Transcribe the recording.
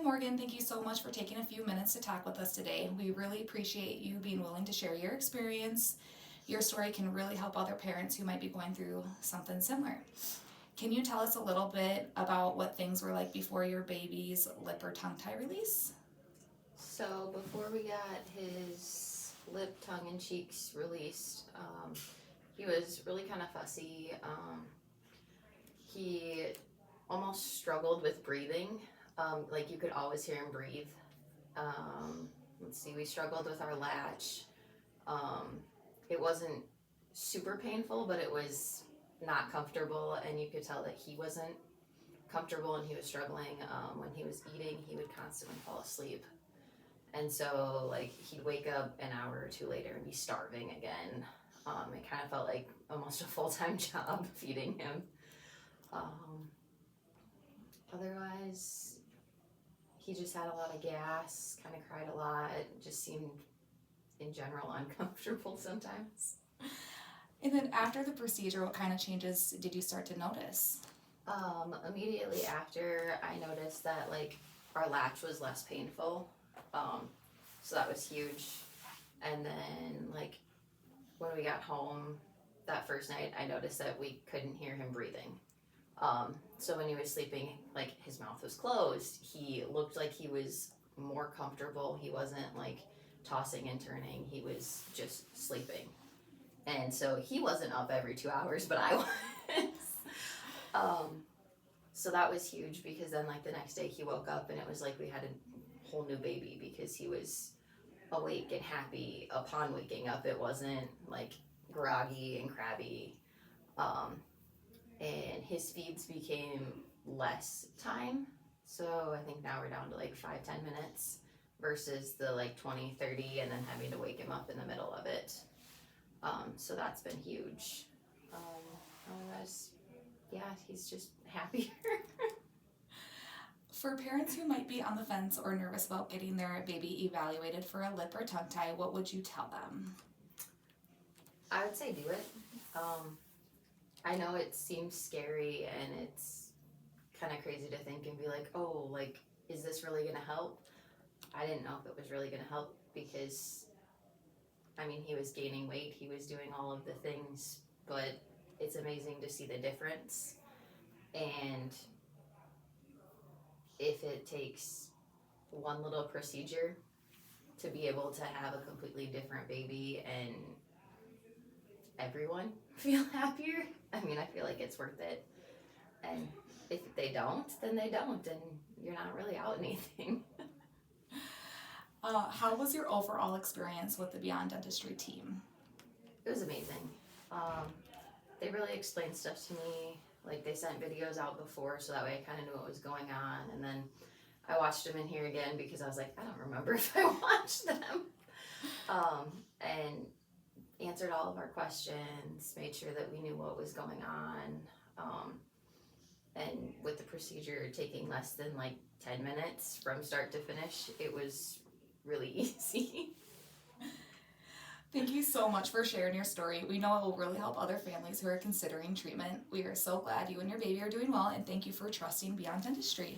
Morgan, thank you so much for taking a few minutes to talk with us today. We really appreciate you being willing to share your experience. Your story can really help other parents who might be going through something similar. Can you tell us a little bit about what things were like before your baby's lip or tongue tie release? So before we got his lip, tongue, and cheeks released, he was really kind of fussy. He almost struggled with breathing. Like you could always hear him breathe. Let's see, we struggled with our latch. It wasn't super painful, but it was not comfortable, and you could tell that he wasn't comfortable and he was struggling. When he was eating, he would constantly fall asleep. And so, like, he'd wake up an hour or two later and be starving again. It kind of felt like almost a full-time job feeding him. Otherwise, he just had a lot of gas, kind of cried a lot, just seemed, in general, uncomfortable sometimes. And then after the procedure, what kind of changes did you start to notice? Immediately after, I noticed that, like, our latch was less painful. So that was huge. And then, like, when we got home that first night, I noticed that we couldn't hear him breathing. So when he was sleeping, like, his mouth was closed. He looked like he was more comfortable. He wasn't, like, tossing and turning. He was just sleeping. And so he wasn't up every 2 hours, but I was. So that was huge, because then, like, the next day he woke up and it was like we had a whole new baby, because he was awake and happy upon waking up. It wasn't, like, groggy and crabby. And his feeds became less time. So I think now we're down to like 5-10 minutes versus the like 20-30, and then having to wake him up in the middle of it. So that's been huge. Otherwise, yeah, he's just happier. For parents who might be on the fence or nervous about getting their baby evaluated for a lip or tongue tie, what would you tell them? I would say do it. I know it seems scary and it's kind of crazy to think and be like, oh, like, is this really going to help? I didn't know if it was really going to help, because, I mean, he was gaining weight, he was doing all of the things, but it's amazing to see the difference. And if it takes one little procedure to be able to have a completely different baby and everyone feel happier, I mean, I feel like it's worth it. And if they don't, then they don't, and you're not really out anything. How was your overall experience with the Beyond Dentistry team? It was amazing. They really explained stuff to me. Like, they sent videos out before, so that way I kind of knew what was going on. And then I watched them in here again, because I was like, I don't remember if I watched them. And answered all of our questions, made sure that we knew what was going on. And with the procedure taking less than like 10 minutes from start to finish, it was really easy. Thank you so much for sharing your story. We know it will really help other families who are considering treatment. We are so glad you and your baby are doing well, and thank you for trusting Beyond Dentistry.